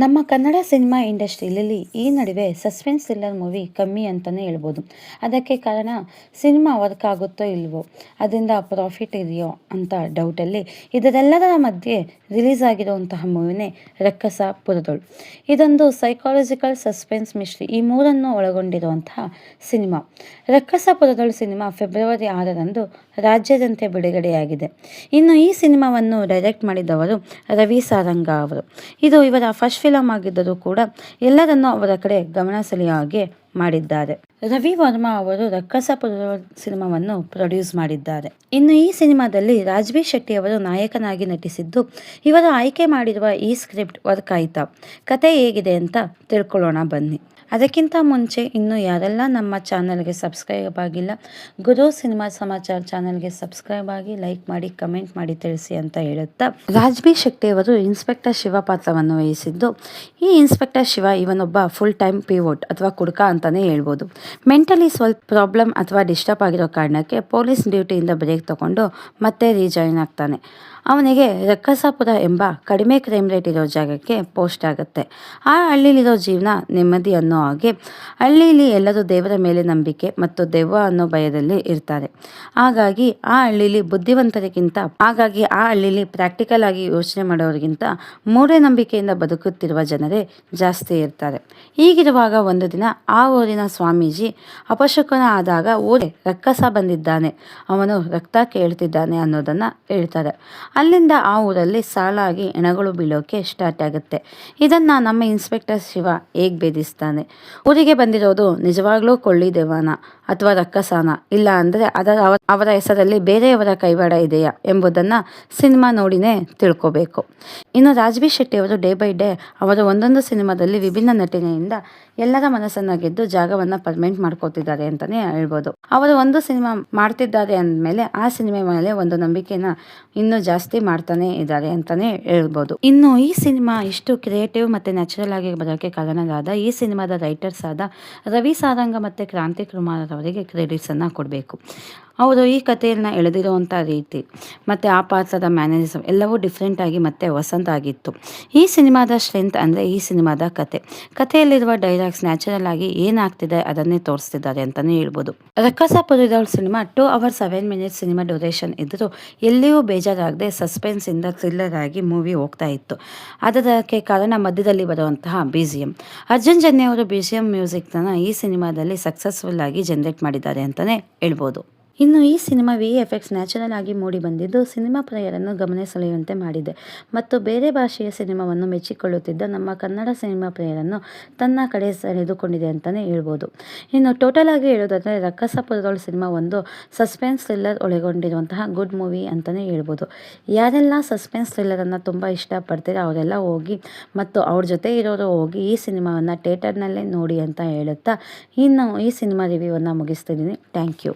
ನಮ್ಮ ಕನ್ನಡ ಸಿನಿಮಾ ಇಂಡಸ್ಟ್ರಿಯಲ್ಲಿ ಈ ನಡುವೆ ಸಸ್ಪೆನ್ಸ್ ಥ್ರಿಲ್ಲರ್ ಮೂವಿ ಕಮ್ಮಿ ಅಂತಲೇ ಹೇಳ್ಬೋದು. ಅದಕ್ಕೆ ಕಾರಣ ಸಿನಿಮಾ ವರ್ಕ್ ಆಗುತ್ತೋ ಇಲ್ವೋ, ಅದರಿಂದ ಪ್ರಾಫಿಟ್ ಇದೆಯೋ ಅಂತ ಡೌಟಲ್ಲಿ ಇದರೆಲ್ಲದರ ಮಧ್ಯೆ ರಿಲೀಸ್ ಆಗಿರುವಂತಹ ಮೂವಿನೇ ರಕ್ಕಸ ಪುರದೊಳು. ಇದೊಂದು ಸೈಕಾಲಜಿಕಲ್ ಸಸ್ಪೆನ್ಸ್ ಮಿಸ್ಟ್ರಿ, ಈ ಮೂರನ್ನು ಒಳಗೊಂಡಿರುವಂತಹ ಸಿನಿಮಾ. ರಕ್ಕಸ ಪುರದೊಳು ಸಿನಿಮಾ ಫೆಬ್ರವರಿ 6ರಂದು ರಾಜ್ಯಾದ್ಯಂತ ಬಿಡುಗಡೆಯಾಗಿದೆ. ಇನ್ನು ಈ ಸಿನಿಮಾವನ್ನು ಡೈರೆಕ್ಟ್ ಮಾಡಿದವರು ರವಿ ಸಾರಂಗ ಅವರು. ಇದು ಇವರ ಫಸ್ಟ್ ಫಿಲಂ ಆಗಿದ್ದರೂ ಕೂಡ ಎಲ್ಲರನ್ನೂ ಅವರ ಕಡೆ ಗಮನ ಸೆಳೆಯುವ ಹಾಗೆ ಮಾಡಿದ್ದಾರೆ. ರವಿ ವರ್ಮಾ ಅವರು ರಕ್ಕಸ ಪುರದೊಳು ಸಿನಿಮಾವನ್ನು ಪ್ರೊಡ್ಯೂಸ್ ಮಾಡಿದ್ದಾರೆ. ಇನ್ನು ಈ ಸಿನಿಮಾದಲ್ಲಿ ರಾಜ್ಬಿ ಶೆಟ್ಟಿ ಅವರು ನಾಯಕನಾಗಿ ನಟಿಸಿದ್ದು, ಇವರು ಆಯ್ಕೆ ಮಾಡಿರುವ ಈ ಸ್ಕ್ರಿಪ್ಟ್ ವರ್ಕ್ ಆಯ್ತಾ, ಕತೆ ಹೇಗಿದೆ ಅಂತ ತಿಳ್ಕೊಳ್ಳೋಣ ಬನ್ನಿ. ಅದಕ್ಕಿಂತ ಮುಂಚೆ ಇನ್ನು ಯಾರೆಲ್ಲ ನಮ್ಮ ಚಾನಲ್ಗೆ ಸಬ್ಸ್ಕ್ರೈಬ್ ಆಗಿಲ್ಲ, ಗುರು ಸಿನಿಮಾ ಸಮಾಚಾರ ಚಾನಲ್ಗೆ ಸಬ್ಸ್ಕ್ರೈಬ್ ಆಗಿ, ಲೈಕ್ ಮಾಡಿ, ಕಮೆಂಟ್ ಮಾಡಿ ತಿಳಿಸಿ ಅಂತ ಹೇಳುತ್ತಾ, ರಾಜ್ಬಿ ಶೆಟ್ಟಿ ಅವರು ಇನ್ಸ್ಪೆಕ್ಟರ್ ಶಿವ ಪಾತ್ರವನ್ನು ವಹಿಸಿದ್ದು, ಈ ಇನ್ಸ್ಪೆಕ್ಟರ್ ಶಿವ ಇವನೊಬ್ಬ ಫುಲ್ ಟೈಮ್ ಪಿವೋಟ್ ಅಥವಾ ಕುಡುಕ ಅಂತಾನೆ ಹೇಳ್ಬೋದು. ಮೆಂಟಲಿ ಸ್ವಲ್ಪ ಪ್ರಾಬ್ಲಮ್ ಅಥವಾ ಡಿಸ್ಟರ್ಬ್ ಆಗಿರೋ ಕಾರಣಕ್ಕೆ ಪೊಲೀಸ್ ಡ್ಯೂಟಿಯಿಂದ ಬ್ರೇಕ್ ತಗೊಂಡು ಮತ್ತೆ ರೀಜಾಯಿನ್ ಆಗ್ತಾನೆ. ಅವನಿಗೆ ರಕ್ಕಸಾಪುರ ಎಂಬ ಕಡಿಮೆ ಕ್ರೈಮ್ ರೇಟ್ ಇರೋ ಜಾಗಕ್ಕೆ ಪೋಸ್ಟ್ ಆಗುತ್ತೆ. ಆ ಹಳ್ಳಿಲಿರೋ ಜೀವನ ನೆಮ್ಮದಿ ಅನ್ನೋ ಹಾಗೆ ಹಳ್ಳಿಲಿ ಎಲ್ಲರೂ ದೇವರ ಮೇಲೆ ನಂಬಿಕೆ ಮತ್ತು ದೆವ್ವ ಅನ್ನೋ ಭಯದಲ್ಲಿ ಇರ್ತಾರೆ. ಹಾಗಾಗಿ ಆ ಹಳ್ಳಿಲಿ ಪ್ರಾಕ್ಟಿಕಲ್ ಆಗಿ ಯೋಚನೆ ಮಾಡೋರಿಗಿಂತ ಮೂಢನಂಬಿಕೆಯಿಂದ ಬದುಕುತ್ತಿರುವ ಜನರೇ ಜಾಸ್ತಿ ಇರ್ತಾರೆ. ಹೀಗಿರುವಾಗ ಒಂದು ದಿನ ಆ ಊರಿನ ಸ್ವಾಮೀಜಿ ಅಪಶಕುನ ಆದಾಗ ಊರೇ ರಕ್ಕಸ ಬಂದಿದ್ದಾನೆ, ಅವನು ರಕ್ತ ಕೇಳ್ತಿದ್ದಾನೆ ಅನ್ನೋದನ್ನ ಹೇಳ್ತಾರೆ. ಅಲ್ಲಿಂದ ಆ ಊರಲ್ಲಿ ಸಾಲಾಗಿ ಹೆಣಗಳು ಬೀಳೋಕೆ ಸ್ಟಾರ್ಟ್ ಆಗುತ್ತೆ. ಇದನ್ನ ನಮ್ಮ ಇನ್ಸ್ಪೆಕ್ಟರ್ ಶಿವ ಹೇಗೆ ಭೇದಿಸ್ತಾನೆ, ಊರಿಗೆ ಬಂದಿರೋದು ನಿಜವಾಗ್ಲೂ ಕೊಳ್ಳಿ ದೆವ್ವನ ಅಥವಾ ರಕ್ಕಸಾನ, ಇಲ್ಲ ಅಂದರೆ ಅವರ ಹೆಸರಲ್ಲಿ ಬೇರೆಯವರ ಕೈವಾಡ ಇದೆಯಾ ಎಂಬುದನ್ನ ಸಿನಿಮಾ ನೋಡಿನೇ ತಿಳ್ಕೋಬೇಕು. ಇನ್ನು ರಾಜ್ಬಿ ಶೆಟ್ಟಿ ಅವರು ಡೇ ಬೈ ಡೇ ಅವರು ಒಂದೊಂದು ಸಿನಿಮಾದಲ್ಲಿ ವಿಭಿನ್ನ ನಟನೆಯಿಂದ ಎಲ್ಲರ ಮನಸ್ಸನ್ನ ಗೆದ್ದು ಜಾಗವನ್ನ ಪರ್ಮನೆಂಟ್ ಮಾಡ್ಕೋತಿದ್ದಾರೆ ಅಂತಾನೆ ಹೇಳ್ಬೋದು. ಅವರು ಒಂದು ಸಿನಿಮಾ ಮಾಡ್ತಿದ್ದಾರೆ ಅಂದಮೇಲೆ ಆ ಸಿನಿಮಾ ಮೇಲೆ ಒಂದು ನಂಬಿಕೆನ ಇನ್ನೂ ಜಾಸ್ತಿ ಮಾಡ್ತಾನೆ ಇದ್ದಾರೆ ಅಂತಾನೆ ಹೇಳ್ಬೋದು. ಇನ್ನು ಈ ಸಿನಿಮಾ ಇಷ್ಟು ಕ್ರಿಯೇಟಿವ್ ಮತ್ತೆ ನ್ಯಾಚುರಲ್ ಆಗಿ ಬರೋಕ್ಕೆ ಕಾರಣರಾದ ಈ ಸಿನಿಮಾದ ರೈಟರ್ಸ್ ಆದ ರವಿ ಸಾರಂಗ ಮತ್ತೆ ಕ್ರಾಂತಿ ಕುಮಾರ್ ಅವರಿಗೆ ಕ್ರೆಡಿಟ್ಸ್ ಅನ್ನ ಕೊಡಬೇಕು. ಅವರು ಈ ಕಥೆಯನ್ನು ಎಳೆದಿರುವಂಥ ರೀತಿ ಮತ್ತು ಆ ಪಾತ್ರದ ಮ್ಯಾನರಿಸಮ್ ಎಲ್ಲವೂ ಡಿಫ್ರೆಂಟ್ ಆಗಿ ಮತ್ತು ಹೊಸದಾಗಿತ್ತು. ಈ ಸಿನಿಮಾದ ಸ್ಟ್ರೆಂತ್ ಅಂದರೆ ಈ ಸಿನಿಮಾದ ಕಥೆಯಲ್ಲಿರುವ ಡೈಲಾಗ್ಸ್ ನ್ಯಾಚುರಲ್ ಆಗಿ ಏನಾಗ್ತಿದೆ ಅದನ್ನೇ ತೋರಿಸ್ತಿದ್ದಾರೆ ಅಂತಲೇ ಹೇಳ್ಬೋದು. Rakkasa Puradolu cinema 2 hours 7 minutes cinema duration ಇದ್ದರೂ ಎಲ್ಲಿಯೂ ಬೇಜಾರಾಗದೆ ಸಸ್ಪೆನ್ಸಿಂದ ಥ್ರಿಲ್ಲರ್ ಆಗಿ ಮೂವಿ ಹೋಗ್ತಾ ಇತ್ತು. ಅದಕ್ಕೆ ಕಾರಣ ಮಧ್ಯದಲ್ಲಿ ಬರುವಂತಹ BGM. ಅರ್ಜುನ್ ಜನ್ಯ ಅವರು BGM ಮ್ಯೂಸಿಕ್ನ ಈ ಸಿನಿಮಾದಲ್ಲಿ ಸಕ್ಸಸ್ಫುಲ್ ಆಗಿ ಜನರೇಟ್ ಮಾಡಿದ್ದಾರೆ ಅಂತಲೇ ಹೇಳ್ಬೋದು. ಇನ್ನು ಈ ಸಿನಿಮಾ VFX ನ್ಯಾಚುರಲ್ ಆಗಿ ಮೂಡಿ ಬಂದಿದ್ದು ಸಿನಿಮಾ ಪ್ರಿಯರನ್ನು ಗಮನ ಸೆಳೆಯುವಂತೆ ಮಾಡಿದೆ ಮತ್ತು ಬೇರೆ ಭಾಷೆಯ ಸಿನಿಮಾವನ್ನು ಮೆಚ್ಚಿಕೊಳ್ಳುತ್ತಿದ್ದ ನಮ್ಮ ಕನ್ನಡ ಸಿನಿಮಾ ಪ್ರಿಯರನ್ನು ತನ್ನ ಕಡೆ ಸೆಳೆದುಕೊಂಡಿದೆ ಅಂತಲೇ ಹೇಳ್ಬೋದು. ಇನ್ನು ಟೋಟಲ್ ಆಗಿ ಹೇಳೋದಾದರೆ ರಕ್ಕಸ ಪುರದೊಳು ಸಿನಿಮಾ ಒಂದು ಸಸ್ಪೆನ್ಸ್ ಥ್ರಿಲ್ಲರ್ ಒಳಗೊಂಡಿರುವಂತಹ ಗುಡ್ ಮೂವಿ ಅಂತಲೇ ಹೇಳ್ಬೋದು. ಯಾರೆಲ್ಲ ಸಸ್ಪೆನ್ಸ್ ಥ್ರಿಲ್ಲರನ್ನು ತುಂಬ ಇಷ್ಟಪಡ್ತೀರಾ ಅವರೆಲ್ಲ ಹೋಗಿ ಮತ್ತು ಅವ್ರ ಜೊತೆ ಇರೋರು ಹೋಗಿ ಈ ಸಿನಿಮಾವನ್ನು ಥಿಯೇಟರ್ನಲ್ಲೇ ನೋಡಿ ಅಂತ ಹೇಳುತ್ತಾ ಇನ್ನು ಈ ಸಿನಿಮಾ ರಿವ್ಯೂವನ್ನು ಮುಗಿಸ್ತಿದ್ದೀನಿ. Thank you.